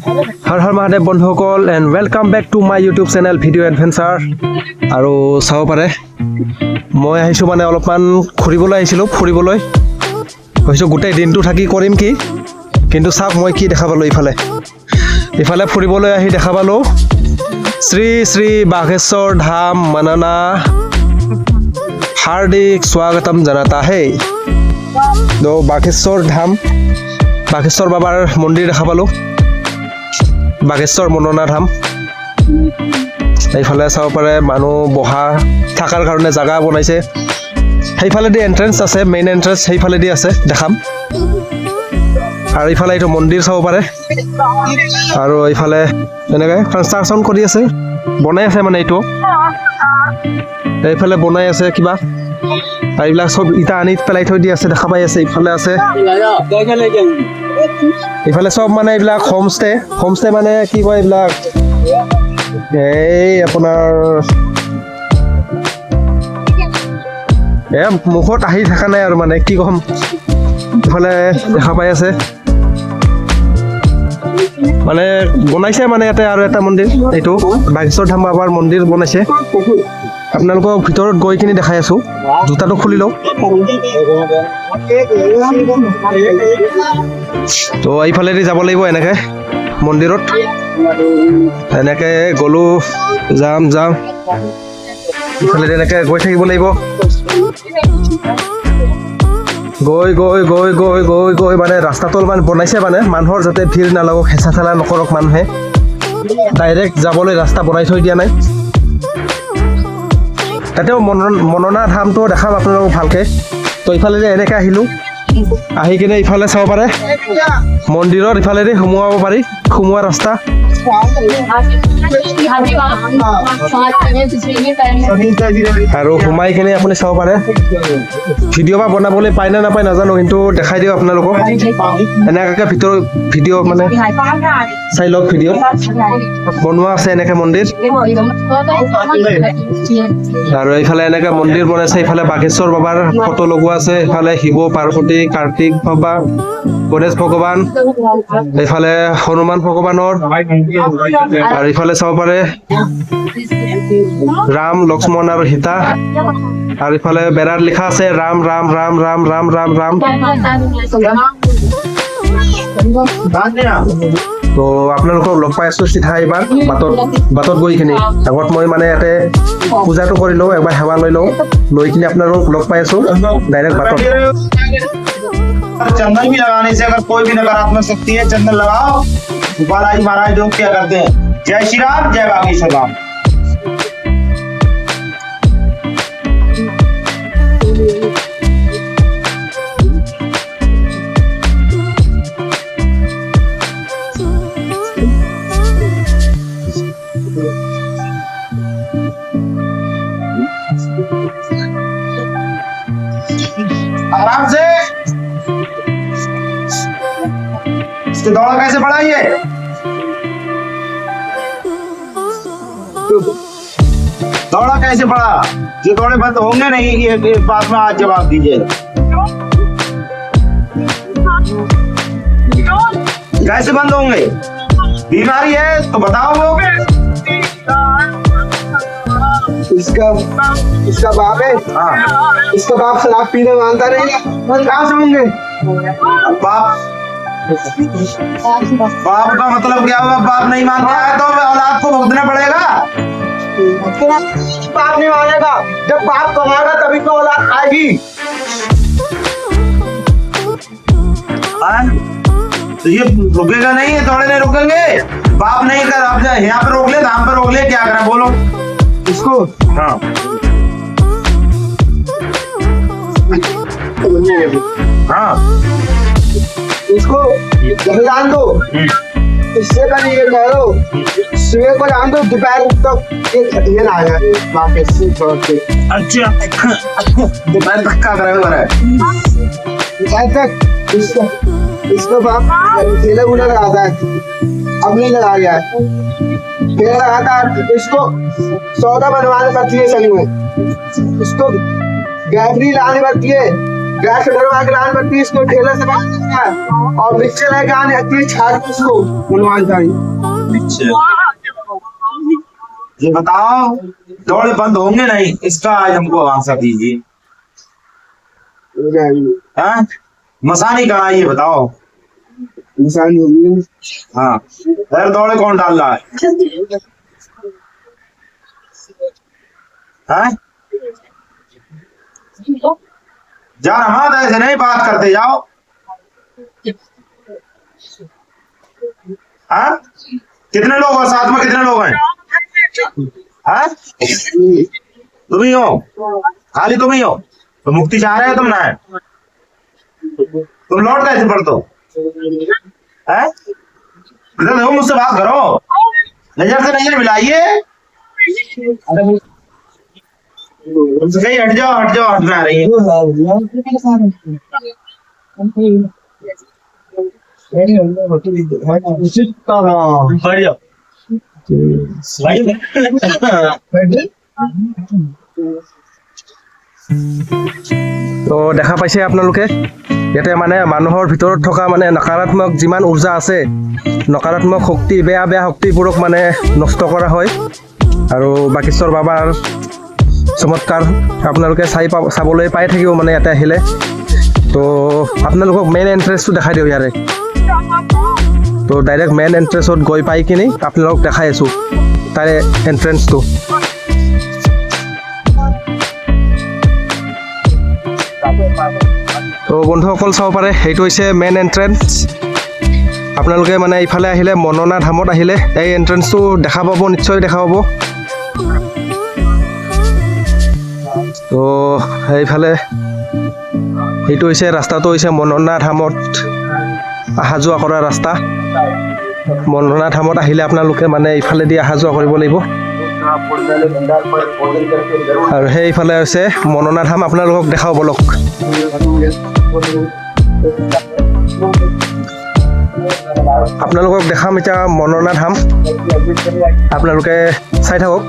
হৰ হৰ মহাদেৱ বন্ধুসকল and welcome back to my YouTube channel video' adventure. আৰু চাব পাৰে মই আহিছোঁ মানে অলপমান ঘূৰিবলৈ আহিছিলোঁ, ফুৰিবলৈ ভাবিছোঁ গোটেই দিনটো থাকি কৰিম কি, কিন্তু চাওক মই কি দেখা পালোঁ। ইফালে ফুৰিবলৈ আহি দেখা পালোঁ শ্ৰী শ্ৰী বাঘেশ্বৰ ধাম মাননা হাৰ্দিক স্বাগতম জনাতা হে। তো বাঘেশ্বৰ ধাম, বাঘেশ্বৰ বাবাৰ মন্দিৰ দেখা পালোঁ, বাঘেশ্বৰ মননা ধাম। এইফালে চাব পাৰে মানুহ বহা থকাৰ কাৰণে জাগা বনাইছে। সেইফালেদি এণ্ট্ৰেঞ্চ আছে, মেইন এণ্ট্ৰেঞ্চ সেইফালেদি আছে, দেখাম। আৰু এইফালে এইটো মন্দিৰ চাব পাৰে। আৰু এইফালে এনেকৈ কনষ্ট্ৰাকশ্যন কৰি আছে, বনাই আছে মানে এইটো। এইফালে বনাই আছে কিবা, আৰু এইবিলাক চব ইটা আনি পেলাই থৈ দি আছে, দেখা পাই আছে। ইফালে আছে, ইফালে চব মানে এইবিলাক হোমষ্টে মানে কি কয় এইবিলাক, এই আপোনাৰ মুখত আহি থকা নাই আৰু মানে কি ক'ম। ইফালে দেখা পাই আছে মানে বনাইছে মানে ইয়াতে আৰু এটা মন্দিৰ, এইটো বাঘেশ্বৰ ধাম বাবাৰ মন্দিৰ বনাইছে। আপোনালোকক ভিতৰত গৈ কিনি দেখাই আছোঁ। জোতাটো খুলি লওক। তো এইফালেদি যাব লাগিব এনেকৈ মন্দিৰত, এনেকৈ গ'লোঁ, যাম ইফালেদি এনেকৈ গৈ থাকিব লাগিব। গৈ মানে ৰাস্তাটো অলপমান বনাইছে মানে মানুহৰ যাতে ভিৰ নালাগক, হেঁচা ঠেলা নকৰক মানুহে। ডাইৰেক্ট যাবলৈ ৰাস্তা বনাই থৈ দিয়া নাই। তাতেও মননা ধামটো দেখাম আপোনালোকক ভালকৈ। তো ইফালেদি এনেকৈ আহিলোঁ, আহি কিনে ইফালে চাব পাৰে মন্দিৰত ইফালেদি সোমোৱাব পাৰি, সোমোৱা ৰাস্তা। আৰু সোমাই কিনে আপুনি চাব পাৰে। ভিডিঅ' বা বনাবলৈ পায় নে নাপায় নাজানো, কিন্তু দেখাই দিওঁ আপোনালোকক। এনেকুৱাকৈ ভিডিঅ' মানে চাই লওক, ভিডিঅ' বনোৱা আছে এনেকৈ মন্দিৰ। আৰু এইফালে এনেকৈ মন্দিৰ বনাইছে। ইফালে বাঘেশ্বৰ বাবাৰ ফটো লগোৱা আছে, ইফালে শিৱ পাৰ্বতী কাৰ্তিক বাবা গণেশ ভগৱান, এইফালে হনুমান ভগৱানৰ। আৰু ইফালে চাব পাৰে ৰাম লক্ষ্মণ আৰু সীতা। আৰু ইফালে বেৰাত লিখা আছে ৰাম ৰাম ৰাম ৰাম ৰাম ৰাম ৰাম। তো আপোনালোকক লগ পাই আছোঁ চিধা এইবাৰ বাটত গৈ কিনি। আগত মই মানে ইয়াতে পূজাটো কৰি লওঁ, এবাৰ সেৱা লৈ লওঁ, লৈ কিনি আপোনালোকক লগ পাই আছোঁ ডাইৰেক্ট বাটত। चंदन भी लगाने से अगर कोई भी नकारात्मक शक्ति है, चंदन लगाओ। बालाजी महाराज लोग क्या करते हैं, जय श्री राम जय बागेश्वर राम। आराम से। इसके दौड़ा कैसे पड़ा ये, दौड़ा कैसे पड़ा? ये दौड़े बंद होंगे नहीं, ये बात में आज जवाब दीजिए। कैसे बंद होंगे? बीमारी है तो बताओ वो। इसका बाप है। हाँ, इसका बाप शराब पीने मानता नहीं, कहाँ से होंगे? बाप का मतलब क्या हुआ? बाप नहीं मानता है तो औलाद को भुगतना पड़ेगा। बाप नहीं मानेगा, जब बाप कमाएगा तभी तो औलाद आएगी। तो ये रुकेगा नहीं, ये थोड़े नहीं रुकेंगे। बाप नहीं कर, आप यहाँ पे रोक ले, धाम पे रोक ले, क्या करें बोलो इसको। हाँ हाँ, इसको जान दो, इससे का नहीं कह दो, सुबह को जान दो, दोपहर तक ये ना आया वापस से छोड़ के। अच्छा दोपहर तक क्या करेगा? दोपहर तक इसको बाप ठेला गुला लगाता है, अब नहीं लगा गया है। ठेला लगाता है, इसको सौदा बनवाने पड़ती है संग में, इसको गैबरी लाने पड़ती है, गैस डरवा के लाल बत्ती इसको ठेले से बांधना और मिक्सर है गाने अच्छी छाट इसको हनुमान जी ये बताओ दौड़ बंद होंगे नहीं, इसका आज हमको आंसर दीजिए। हाँ मसानी कहाँ है ये बताओ। इंसान होगी हाँ यार दौड़े कौन डाल रहा है? हाँ यार हम ऐसे नहीं बात करते, जाओ। हाँ कितने लोग हो साथ में, कितने लोग हैं? हाँ तुम ही हो, खाली तुम ही हो तो मुक्ति चाह रहे हो तुम ना? तुम लौट कैसे पढ़ते हो? हैं? इधर देखो, मुझसे बात करो, नजर से नजर मिलाइए। कहीं हट जाओ, हट जाओ, हट ना रही है। बढ़ जाओ। তো দেখা পাইছে আপোনালোকে ইয়াতে মানে মানুহৰ ভিতৰত থকা মানে নকাৰাত্মক যিমান ঊৰ্জা আছে, নকাৰাত্মক শক্তি, বেয়া বেয়া শক্তিবোৰক মানে নষ্ট কৰা হয়। আৰু বাগেশ্বৰ বাবাৰ চমৎকাৰ আপোনালোকে চাবলৈ পাই থাকিব মানে ইয়াতে আহিলে। তো আপোনালোকক মেইন এণ্ট্ৰেঞ্চটো দেখাই দিওঁ ইয়াৰে। তো ডাইৰেক্ট মেইন এণ্ট্ৰেঞ্চত গৈ পাই কিনি আপোনালোকক দেখাই আছোঁ তাৰে এণ্ট্ৰেঞ্চটো। তো বন্ধুসকল চাব পাৰে, এইটো হৈছে মেইন এণ্ট্ৰেঞ্চ। আপোনালোকে মানে ইফালে আহিলে, মননা ধামত আহিলে এই এণ্ট্ৰেঞ্চটো দেখা পাব, নিশ্চয় দেখা পাব। তো এইফালে এইটো হৈছে ৰাস্তাটো, হৈছে মননা ধামত অহা যোৱা কৰা ৰাস্তা। মননা ধামত আহিলে আপোনালোকে মানে ইফালেদি অহা যোৱা কৰিব লাগিব। আৰু সেইফালে হৈছে মননা ধাম, আপোনালোকক দেখাব বলক। আপোনালোকক দেখাম এতিয়া মননা ধাম, আপোনালোকে চাই থাকক।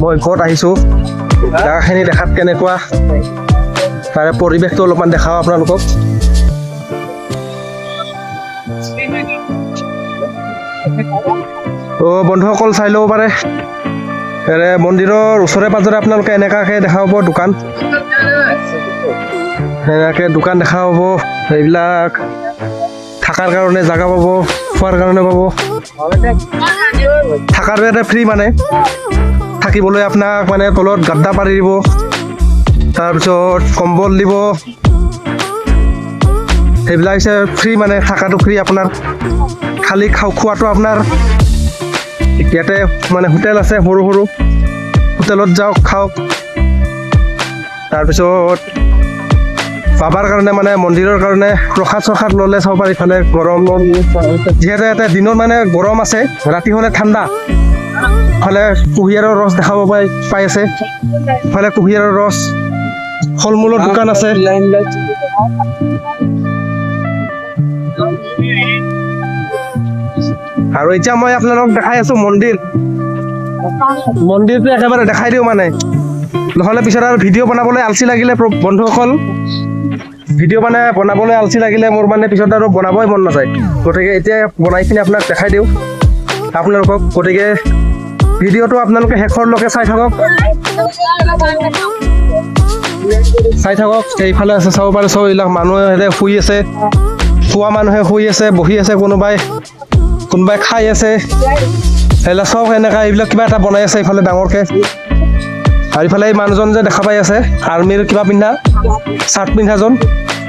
মই ঘৰত আহিছোঁ, জেগাখিনি দেখাত কেনেকুৱা, তাৰে পৰিৱেশটো অলপমান দেখাওঁ আপোনালোকক। তো বন্ধুসকল চাই ল'ব পাৰে, মন্দিৰৰ ওচৰে পাজৰে আপোনালোকে এনেকুৱাকৈ দেখা পাব দোকান, এনেকৈ দোকান দেখা পাব। এইবিলাক থকাৰ কাৰণে জেগা পাব, খোৱাৰ কাৰণে পাব। থকাৰ বাবে ফ্ৰী, মানে থাকিবলৈ আপোনাক মানে তলত গাদ্দা পাৰি দিব, তাৰপিছত কম্বল দিব, সেইবিলাক হৈছে ফ্ৰী, মানে থকাটো ফ্ৰী আপোনাৰ। খালি খোৱাটো আপোনাৰ ইয়াতে মানে হোটেল আছে, সৰু সৰু হোটেলত যাওক, খাওক। তাৰপিছত বাবাৰ কাৰণে মানে মন্দিৰৰ কাৰণে প্ৰসাদ চসাদ ল'লে চাব পাৰি। ইফালে গৰম, যিহেতু ইয়াতে দিনত মানে গৰম আছে, ৰাতি হ'লে ঠাণ্ডা। ইফালে কুঁহিয়াৰৰ ৰস দেখাব পাই আছে, ইফালে কুঁহিয়াৰৰ ৰস, ফল মূলৰ দোকান আছে। আৰু এতিয়া মই আপোনালোকক দেখাই আছোঁ মন্দিৰ। মন্দিৰটো একেবাৰে দেখাই দিওঁ, মানে নহ'লে পিছত আৰু ভিডিঅ' বনাবলৈ আলচি লাগিলে বন্ধুসকল, ভিডিঅ' মানে বনাবলৈ আলচি লাগিলে মোৰ মানে পিছত আৰু বনাবই মন নাযায়। গতিকে এতিয়া বনাই কিনে আপোনাক দেখাই দিওঁ আপোনালোকক। গতিকে ভিডিঅ'টো আপোনালোকে শেষৰলৈকে চাই থাকক, চাই থাকক। এইফালে আছে চাব পাৰে, চব এইবিলাক মানুহে শুই আছে, খোৱা মানুহে শুই আছে, বহি আছে, কোনোবাই খাই আছে, সেইবিলাক চব এনেকুৱা এইবিলাক কিবা এটা বনাই আছে এইফালে ডাঙৰকৈ। আৰু ইফালে এই মানুহজন যে দেখা পাই আছে, আৰ্মিৰ কিবা পিন্ধা, চাৰ্ট পিন্ধাজন,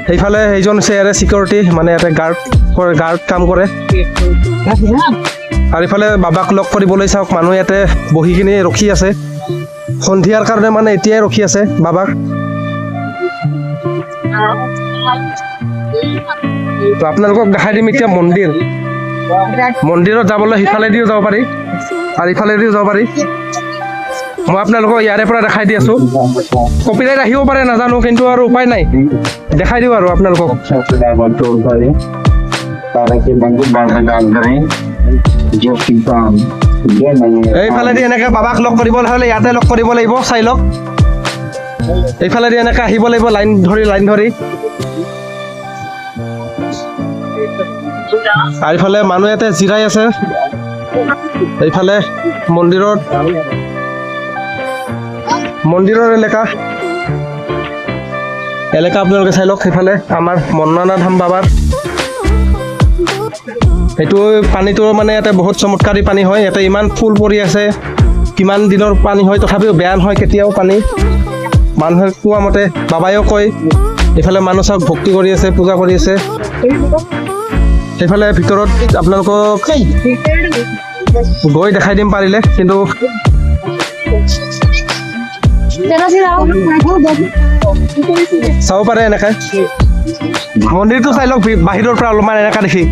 সেইফালে সেইজন হৈছে ইয়াৰে চিকিউৰিটি, মানে ইয়াতে গাৰ্ড কাম কৰে। আৰু ইফালে বাবাক লগ কৰিবলৈ চাওক, মানুহ ইয়াতে বহি কিনি ৰখি আছে, সন্ধিয়াৰ কাৰণে মানে এতিয়াই ৰখি আছে বাবাক। তো আপোনালোকক দেখাই দিম এতিয়া মন্দিৰ। মন্দিৰত যাবলৈ সিফালেদিও যাব পাৰি আৰু ইফালেদিও যাব পাৰি। মই আপোনালোকক ইয়াৰে পৰা দেখাই দি আছোঁ। কপিৰাইট আহিব পাৰে নাজানো, কিন্তু আৰু উপায় নাই, দেখাই দিওঁ আৰু আপোনালোকক। এইফালেদি এনেকৈ বাবাক লগ কৰিবলৈ হ'লে ইয়াতে লগ কৰিব লাগিব, চাই লওক। এইফালেদি এনেকৈ আহিব লাগিব লাইন ধৰি আৰু ইফালে মানুহ ইয়াতে জিৰাই আছে এইফালে মন্দিৰৰ এলেকা আপোনালোকে চাই লওক সেইফালে আমাৰ মন্নানা ধাম বাবাৰ এইটো পানীটো মানে ইয়াতে বহুত চমৎকাৰী পানী হয় ইয়াতে ইমান ফুল পৰি আছে কিমান দিনৰ পানী হয় তথাপিও বেয়া নহয় কেতিয়াও পানী মানুহে কোৱা মতে বাবাইও কয় এইফালে মানুহ চাওক ভক্তি কৰি আছে পূজা কৰি আছে সেইফালে ভিতৰত আপোনালোকক গৈ দেখাই দিম পাৰিলে কিন্তু চাব পাৰে এনেকৈ মন্দিৰটো চাই লওক বাহিৰৰ পৰা অলপমান এনেকৈ দেখি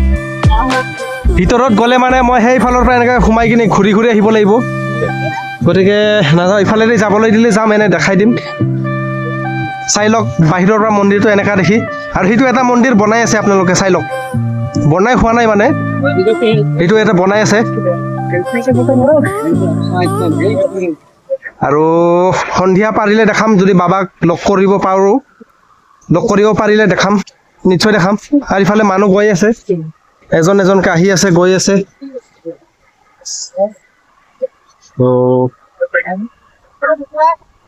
ভিতৰত গ'লে মানে মই সেইফালৰ পৰা এনেকৈ সোমাই কিনে ঘূৰি আহিব লাগিব গতিকে নাযাওঁ ইফালেদি যাবলৈ দিলে যাম এনে দেখাই দিম চাই লওক বাহিৰৰ পৰা মন্দিৰটো এনেকুৱা দেখি আৰু সেইটো এটা মন্দিৰ বনাই আছে আপোনালোকে চাই লওক বনাই হোৱা নাই মানে এইটো এটা বনাই আছে আৰু সন্ধিয়া পাৰিলে দেখাম যদি বাবাক লগ কৰিব পাৰিলে দেখাম নিশ্চয় দেখাম আৰু ইফালে মানুহ গৈ আছে এজনকৈ আহি আছে গৈ আছে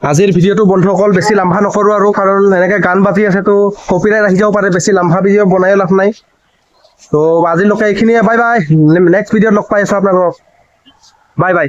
আজিৰ ভিডিঅ'টো বন্ধুসকল বেছি লাম্ভা নকৰোঁ আৰু কাৰণ এনেকৈ গান বাজি আছে তো কপিৰাইট আহি যাব পাৰে বেছি লাম্ভা ভিডিঅ' বনাই লাভ নাই তো আজিলৈকে এইখিনিয়ে বাই বাই নেক্সট ভিডিঅ'ত লগ পাই আছোঁ আপোনালোকক বাই বাই